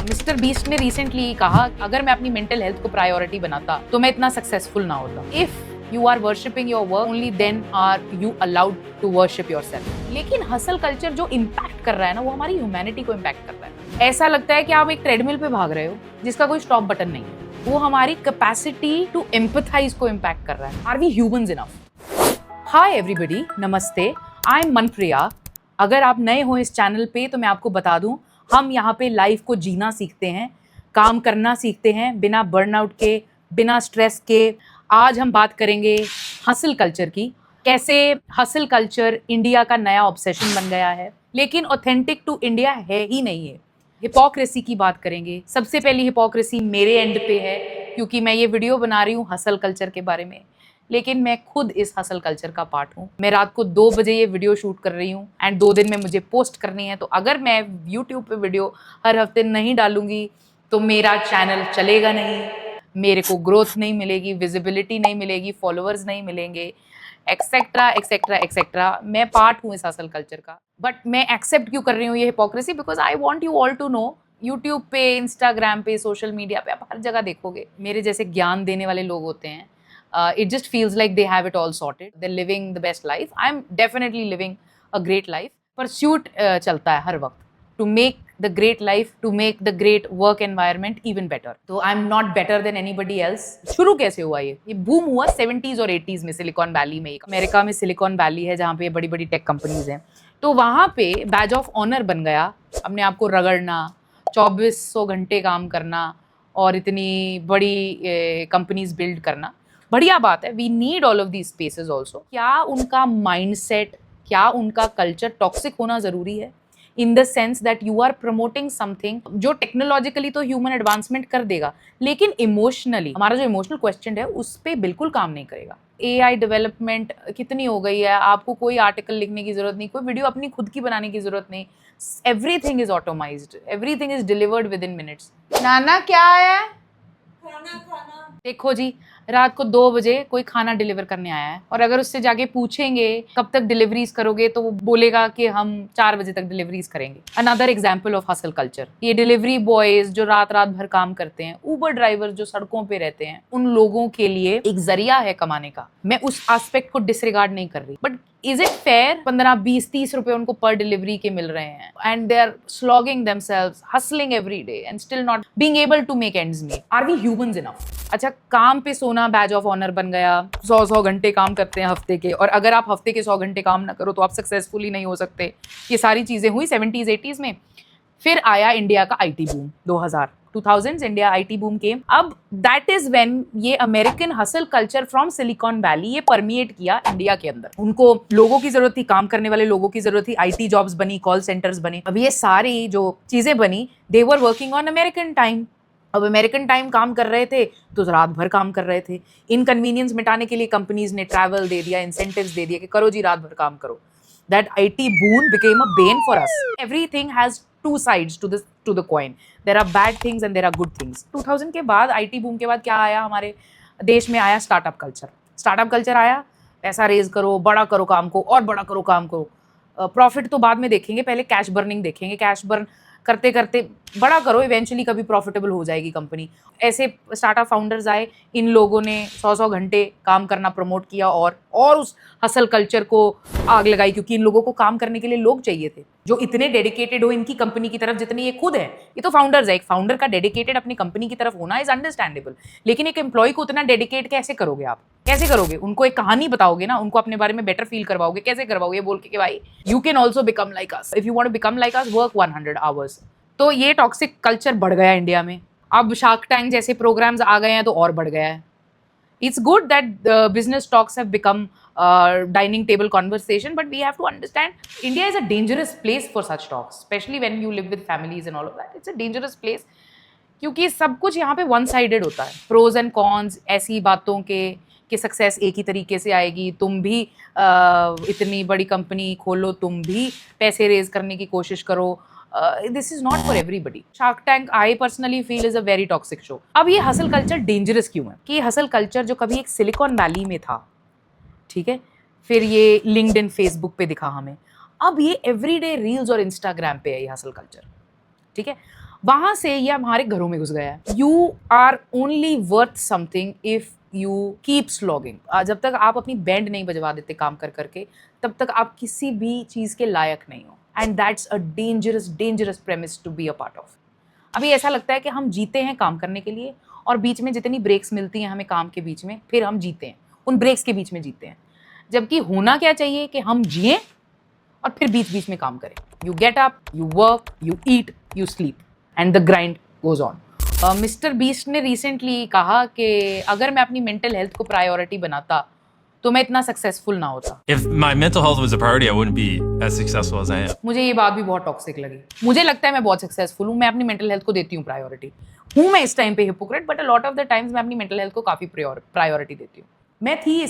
Mister beast ने recently कहा अगर मैं अपनी मेंटल हेल्थ को प्रायोरिटी बनाता तो मैं इतना सक्सेसफुल ना होता। If you are worshipping your work only then are you allowed to worship yourself. लेकिन हसल कल्चर जो इम्पैक्ट कर रहा है ना, वो हमारी ह्यूमैनिटी को इम्पैक्ट कर रहा है। ऐसा लगता है कि आप एक ट्रेडमिल पे भाग रहे हो जिसका कोई स्टॉप बटन नहीं है। वो हमारी कैपेसिटी टू एम्पैथाइज को इम्पैक्ट कर रहा है। Are we humans enough? Hi everybody, नमस्ते, आई एम मनप्रिया। अगर आप नए हो इस चैनल पे तो मैं आपको बता दूं, हम यहाँ पे लाइफ को जीना सीखते हैं, काम करना सीखते हैं बिना बर्नआउट के, बिना स्ट्रेस के। आज हम बात करेंगे हसल कल्चर की, कैसे हसल कल्चर इंडिया का नया ऑब्सेशन बन गया है, लेकिन ऑथेंटिक टू इंडिया है ही नहीं है। हिपोक्रेसी की बात करेंगे। सबसे पहली हिपोक्रेसी मेरे एंड पे है, क्योंकि मैं ये वीडियो बना रही हूँ हसल कल्चर के बारे में, लेकिन मैं खुद इस हसल कल्चर का पार्ट हूँ। मैं रात को 2 बजे ये वीडियो शूट कर रही हूँ एंड 2 दिन में मुझे पोस्ट करनी है। तो अगर मैं यूट्यूब पे वीडियो हर हफ्ते नहीं डालूंगी तो मेरा चैनल चलेगा नहीं, मेरे को ग्रोथ नहीं मिलेगी, विजिबिलिटी नहीं मिलेगी, फॉलोअर्स नहीं मिलेंगे, एक्सेट्रा एक्सेट्रा एक्सेट्रा। मैं पार्ट हूँ इस हसल कल्चर का, बट मैं एक्सेप्ट क्यों कर रही हूँ ये hypocrisy? Because I want you all to know. YouTube पे, इंस्टाग्राम पे, सोशल मीडिया पे आप हर जगह देखोगे मेरे जैसे ज्ञान देने वाले लोग होते हैं। It just feels like they have it all sorted. They're living the best life. I'm definitely living a great life. Pursuit चलता है हर वक्त to make the great life, to make the great work environment even better. तो I'm not better than anybody else. शुरू कैसे हुआ ये boom हुआ 70s और 80s में सिलिकॉन वैली में। अमेरिका में सिलिकॉन वैली है जहाँ पे बड़ी बड़ी टेक कंपनीज हैं। तो वहाँ पे बैज ऑफ ऑनर बन गया अपने आप को रगड़ना, 2400 घंटे काम करना और इतनी बड़ी कंपनीज बिल्ड करना। बढ़िया बात है, we need all of these spaces also. क्या उनका माइंडसेट, क्या उनका कल्चर टॉक्सिक होना जरूरी है? In the sense that you are promoting something जो टेक्नोलॉजिकली तो ह्यूमन एडवांसमेंट कर देगा, लेकिन इमोशनली हमारा जो इमोशनल क्वेश्चन है उस पर बिल्कुल काम नहीं करेगा। AI डेवलपमेंट कितनी हो गई है, आपको कोई आर्टिकल लिखने की जरूरत नहीं, कोई वीडियो अपनी खुद की बनाने की जरूरत नहीं। Everything is automised, everything is delivered within minutes. नाना क्या है? खाना। देखो जी, रात को 2 बजे कोई खाना डिलीवर करने आया है और अगर उससे जाके पूछेंगे कब तक डिलीवरीज करोगे तो वो बोलेगा कि हम 4 बजे तक डिलीवरीज करेंगे। Another example of hustle culture. ये डिलीवरी बॉयज जो रात रात भर काम करते हैं, ऊबर ड्राइवर जो सड़कों पे रहते हैं, उन लोगों के लिए एक जरिया है कमाने का। मैं उस एस्पेक्ट को डिसरिगार्ड नहीं कर रही, बट इज इट फेयर 15, 20, 30 रुपए उनको पर डिलीवरी के मिल रहे हैं and they are slogging themselves, hustling every day and still not being able to make ends meet? Are we humans enough? अच्छा, काम पे सोना बैज ऑफ ऑनर बन गया। 100 घंटे काम करते हैं हफ्ते के, और अगर आप हफ्ते के 100 घंटे काम ना करो तो आप सक्सेसफुल ही नहीं हो सकते। ये सारी चीजें हुई 70s 80s में। फिर आया इंडिया का IT boom 2000s। India IT boom came. अब दैट इज व्हेन ये American hustle culture from Silicon Valley ये परमिएट किया इंडिया के अंदर। उनको लोगों की जरूरत थी, काम करने वाले लोगों की जरूरत थी, आईटी जॉब्स बनी, कॉल सेंटर्स बने। अब ये सारी जो चीजें बनी, they were working on American time. अब अमेरिकन टाइम काम कर रहे थे तो रात भर काम कर रहे थे। इनकन्वीनियंस मिटाने के लिए कंपनीज ने ट्रैवल दे दिया, इंसेंटिव्स दे दिया कि करो जी रात भर काम करो। That IT boon became a bane for us. Everything has two sides to the coin. There are bad things and there are good things. 2000 के बाद IT boom के बाद क्या आया हमारे देश में? आया स्टार्टअप कल्चर। स्टार्टअप कल्चर आया, पैसा रेज करो, बड़ा करो काम को और बड़ा करो काम को। प्रॉफिट तो बाद में देखेंगे, पहले कैश बर्निंग देखेंगे। कैश बर्न करते करते बड़ा करो, इवेंचुअली कभी प्रॉफिटेबल हो जाएगी कंपनी। ऐसे स्टार्टअप फाउंडर्स आए, इन लोगों ने 100 घंटे काम करना प्रमोट किया और उस हसल कल्चर को आग लगाई, क्योंकि इन लोगों को काम करने के लिए लोग चाहिए थे जो इतने डेडिकेटेड हो इनकी कंपनी की तरफ जितने ये खुद है। ये तो फाउंडर्स है, एक फाउंडर का डेडिकेटेड अपनी कंपनी की तरफ होना इज अंडरस्टैंडेबल, लेकिन एक एम्प्लॉय को उतना डेडिकेट कैसे करोगे आप? कैसे करोगे? उनको एक कहानी बताओगे ना, उनको अपने बारे में बेटर फील करवाओगे। कैसे करवाओगे? बोल के कि भाई you can also become like us, if you want to become like us work 100 hours. तो ये टॉक्सिक कल्चर बढ़ गया इंडिया में। अब शार्क टैंक जैसे प्रोग्राम्स आ गए हैं तो और बढ़ गया है। It's good that business talks have become dining table conversation, but we have to understand India is a dangerous place for such talks, especially when you live with families and all of that. It's a dangerous place क्योंकि सब कुछ यहाँ पे one sided होता है। Pros and cons ऐसी बातों के कि सक्सेस एक ही तरीके से आएगी, तुम भी इतनी बड़ी कंपनी खोलो, तुम भी पैसे रेज करने की कोशिश करो। This is not for everybody. Shark tank I personally feel is a very toxic show. अब ये हसल कल्चर डेंजरस क्यों है? कि हसल कल्चर जो कभी एक सिलिकॉन वैली में था, ठीक है, फिर ये लिंक्डइन, फेसबुक पे दिखा हमें, अब ये एवरीडे रील्स और इंस्टाग्राम पे है ये हसल कल्चर, ठीक है। वहां से ये हमारे घरों में घुस गया है। You are only worth something if you keep slogging. जब तक आप अपनी बैंड नहीं बजवा देते काम कर करके, तब तक आप किसी भी चीज के लायक नहीं हो। And that's a dangerous premise to be a part of. अभी ऐसा लगता है कि हम जीते हैं काम करने के लिए, और बीच में जितनी ब्रेक्स मिलती हैं हमें काम के बीच में, फिर हम जीते हैं, उन ब्रेक्स के बीच में जीते हैं। जबकि होना क्या चाहिए कि हम जिए और फिर बीच बीच में काम करें। You get up, you work, you eat, you sleep, and the grind goes on. Mister beast ने रिसेंटली कहा कि अगर मैं अपनी मेंटल हेल्थ को प्रायोरिटी बनाता तो मैं इतना सक्सेसफुल ना होता। If my mental health was a priority, I wouldn't be as successful as I am. मुझे ये बात भी बहुत टॉक्सिक लगी। मुझे लगता है मैं बहुत सक्सेसफुल हूँ, मैं अपनी मेंटल हेल्थ को देती हूँ प्रायोरिटी। हूँ मैं इस टाइम पे hypocrite, but a lot of the times मैं अपनी मेंटल हेल्थ को काफी प्रायोरिटी देती हूँ। मैं थी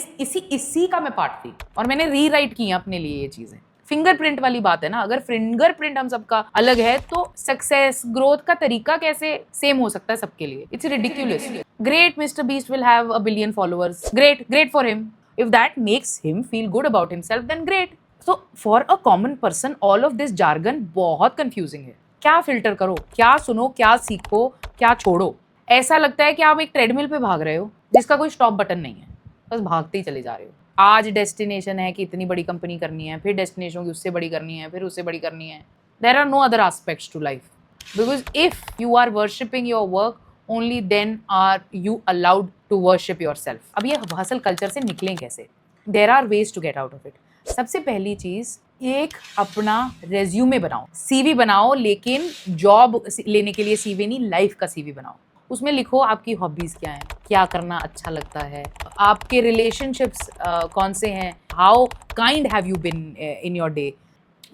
इसी का मैं पार्ट थी, और मैंने रीराइट की अपने लिए ये चीजें। फिंगरप्रिंट वाली बात है ना, अगर फिंगरप्रिंट हम सबका अलग है तो सक्सेस ग्रोथ का तरीका कैसे सेम हो सकता है सबके लिए? It's ridiculous. Great, Mister Beast will have a billion followers, great for him. If that makes him feel good about himself, then great. तो for a common person all of this jargon बहुत confusing है। क्या filter करो, क्या सुनो, क्या सीखो, क्या छोड़ो? ऐसा लगता है कि आप एक ट्रेडमिल पे भाग रहे हो जिसका कोई स्टॉप बटन नहीं है, बस भागते ही चले जा रहे हो। आज डेस्टिनेशन है कि इतनी बड़ी कंपनी करनी है, फिर डेस्टिनेशन की उससे बड़ी करनी है, फिर उससे बड़ी करनी है। There are no other aspects to life, because if you are worshipping your work, only then are you allowed to worship yourself. अब ये हसल कल्चर से निकलें कैसे? There are ways to get out of it. सबसे पहली चीज, एक अपना रेज्यूमे बनाओ, सीवी बनाओ, लेकिन जॉब लेने के लिए सीवी नहीं, लाइफ का सीवी बनाओ। उसमें लिखो आपकी हॉबीज क्या हैं, क्या करना अच्छा लगता है, आपके रिलेशनशिप्स कौन से हैं, how kind have you been in your day.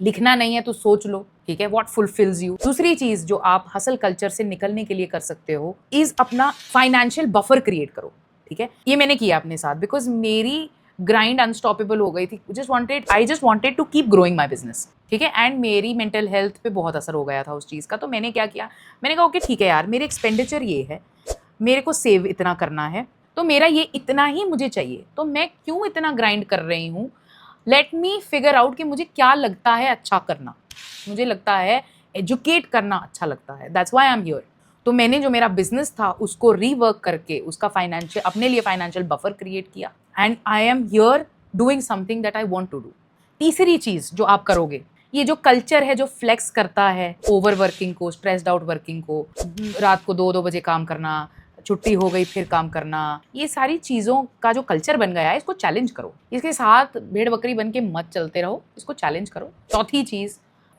लिखना नहीं है तो सोच लो, ठीक है, व्हाट फुलफिल्स यू। दूसरी चीज जो आप हसल कल्चर से निकलने के लिए कर सकते हो, इज अपना फाइनेंशियल बफर क्रिएट करो। ठीक है, ये मैंने किया अपने साथ, बिकॉज मेरी ग्राइंड अनस्टॉपेबल हो गई थी। I just wanted to keep growing my business, ठीक है, एंड मेरी मेंटल हेल्थ पे बहुत असर हो गया था उस चीज़ का। तो मैंने क्या किया, मैंने कहा ओके ठीक है यार, मेरे एक्सपेंडिचर ये है, मेरे को सेव इतना करना है, तो मेरा ये इतना ही मुझे चाहिए, तो मैं क्यों इतना ग्राइंड कर रही हूँ? लेट मी फिगर आउट कि मुझे क्या लगता है अच्छा करना। मुझे लगता है एजुकेट करना अच्छा लगता है, that's why I am here. तो मैंने जो मेरा बिजनेस था उसको रीवर्क करके उसका फाइनेंशियल, अपने लिए फाइनेंशियल बफर क्रिएट किया, and I am here doing something that I want to do. तीसरी चीज जो आप करोगे, ये जो कल्चर है जो फ्लेक्स करता है ओवर वर्किंग को, स्ट्रेस्ड आउट वर्किंग को, रात को 2-2 बजे काम करना, छुट्टी हो गई फिर काम करना, ये सारी चीज़ों का जो कल्चर बन गया है, इसको चैलेंज करो। इसके साथ भेड़ बकरी बन के मत चलते रहो, इसको चैलेंज करो। चौथी चीज़,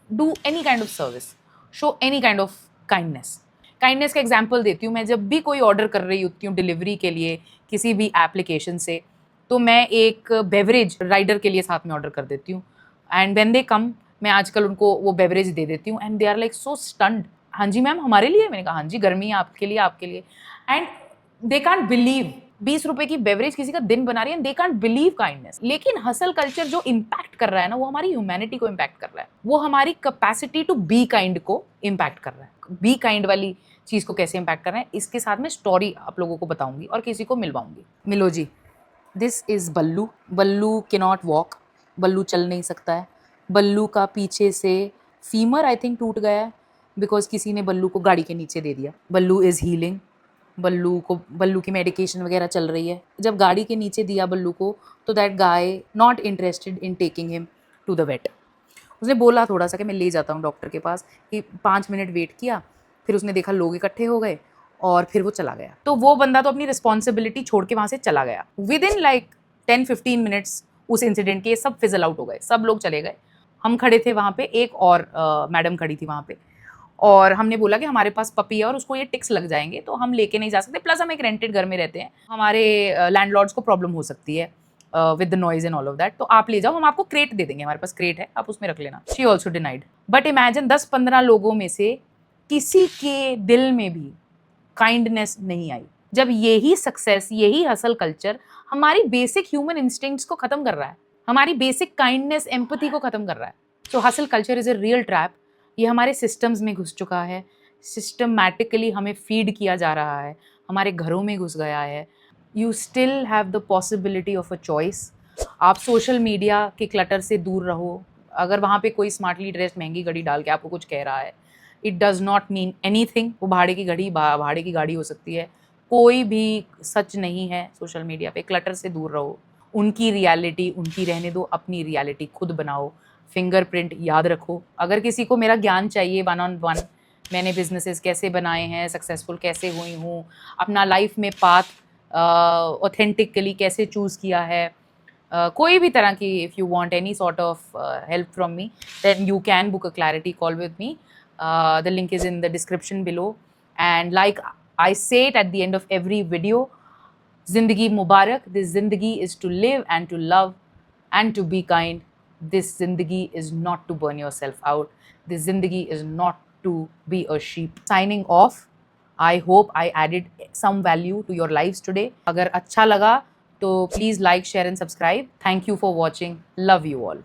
do any kind of service, show any kind of kindness. Kindness का एग्जाम्पल देती हूँ, मैं जब भी कोई ऑर्डर कर रही होती हूँ डिलीवरी के लिए किसी भी एप्लीकेशन से, तो मैं एक बेवरेज राइडर के लिए साथ में ऑर्डर कर देती हूँ, एंड व्हेन दे कम, मैं आजकल उनको वो बेवरेज दे देती हूँ, and they are like so stunned. हाँ जी मैम, हमारे लिए? मैंने कहा हाँ जी, गर्मी है, आपके लिए, आपके लिए। एंड दे कांट बिलीव 20 रुपए की बेवरेज किसी का दिन बना रही है, दे कांट बिलीव काइंडनेस। लेकिन हसल कल्चर जो इम्पैक्ट कर रहा है ना, वो हमारी ह्यूमैनिटी को इम्पैक्ट कर रहा है, वो हमारी कैपेसिटी टू बी काइंड को इम्पैक्ट कर रहा है। बी काइंड वाली चीज को कैसे इम्पैक्ट कर रहे हैं, इसके साथ में स्टोरी आप लोगों को बताऊंगी और किसी को मिलवाऊंगी। मिलो जी, दिस इज बल्लू। बल्लू के नॉट वॉक, बल्लू चल नहीं सकता है। बल्लू का पीछे से फीमर आई थिंक टूट गया है, बिकॉज किसी ने बल्लू को गाड़ी के नीचे दे दिया। बल्लू इज हीलिंग, बल्लू की मेडिकेशन वगैरह चल रही है। जब गाड़ी के नीचे दिया बल्लू को, तो that guy not interested in taking him to the vet. उसने बोला थोड़ा सा कि मैं ले जाता हूँ डॉक्टर के पास, कि 5 मिनट वेट किया, फिर उसने देखा लोग इकट्ठे हो गए और फिर वो चला गया। तो वो बंदा तो अपनी रिस्पॉन्सिबिलिटी छोड़ के वहाँ से चला गया। विद इन लाइक 10-15 मिनट्स उस इंसिडेंट के सब फिजल आउट हो गए, सब लोग चले गए। हम खड़े थे वहाँ पे, एक और मैडम खड़ी थी वहाँ पे, और हमने बोला कि हमारे पास पपी है और उसको ये टिक्स लग जाएंगे, तो हम लेके नहीं जा सकते, प्लस हम एक रेंटेड घर में रहते हैं, हमारे लैंडलॉर्ड्स को प्रॉब्लम हो सकती है with the noise and all of that, तो आप ले जाओ, हम आपको क्रेट दे देंगे, हमारे पास क्रेट है, आप उसमें रख लेना। She also denied. But imagine 10-15 लोगों में से किसी के दिल में भी काइंडनेस नहीं आई। जब यही सक्सेस, यही हसल कल्चर हमारी बेसिक ह्यूमन इंस्टिंक्ट्स को खत्म कर रहा है, हमारी बेसिक काइंडनेस, एम्पैथी को खत्म कर रहा है। So hustle culture is a real trap. ये हमारे सिस्टम्स में घुस चुका है, सिस्टमैटिकली हमें फीड किया जा रहा है, हमारे घरों में घुस गया है। You still have the possibility of a choice. आप सोशल मीडिया के क्लटर से दूर रहो। अगर वहाँ पे कोई स्मार्टली ड्रेस्ड महंगी घड़ी डाल के आपको कुछ कह रहा है, it does not mean anything. वो भाड़े की भाड़े की गाड़ी हो सकती है, कोई भी सच नहीं है सोशल मीडिया पे। क्लटर से दूर रहो, उनकी रियलिटी उनकी रहने दो, अपनी रियलिटी खुद बनाओ। फिंगरप्रिंट याद रखो। अगर किसी को मेरा ज्ञान चाहिए 1-on-1, मैंने बिजनेसेस कैसे बनाए हैं, सक्सेसफुल कैसे हुई हूँ, अपना लाइफ में पाथ ऑथेंटिकली कैसे चूज़ किया है, कोई भी तरह की, if you want any sort of help from me, then you can book a clarity call with me. The link is in the description below. And like I say it at the end of every video, Zindagi Mubarak. This Zindagi is to live and to love and to be kind. This Zindagi is not to burn yourself out. This Zindagi is not to be a sheep. Signing off. I hope I added some value to your lives today. अगर अच्छा लगा तो please like, share and subscribe. Thank you for watching. Love you all.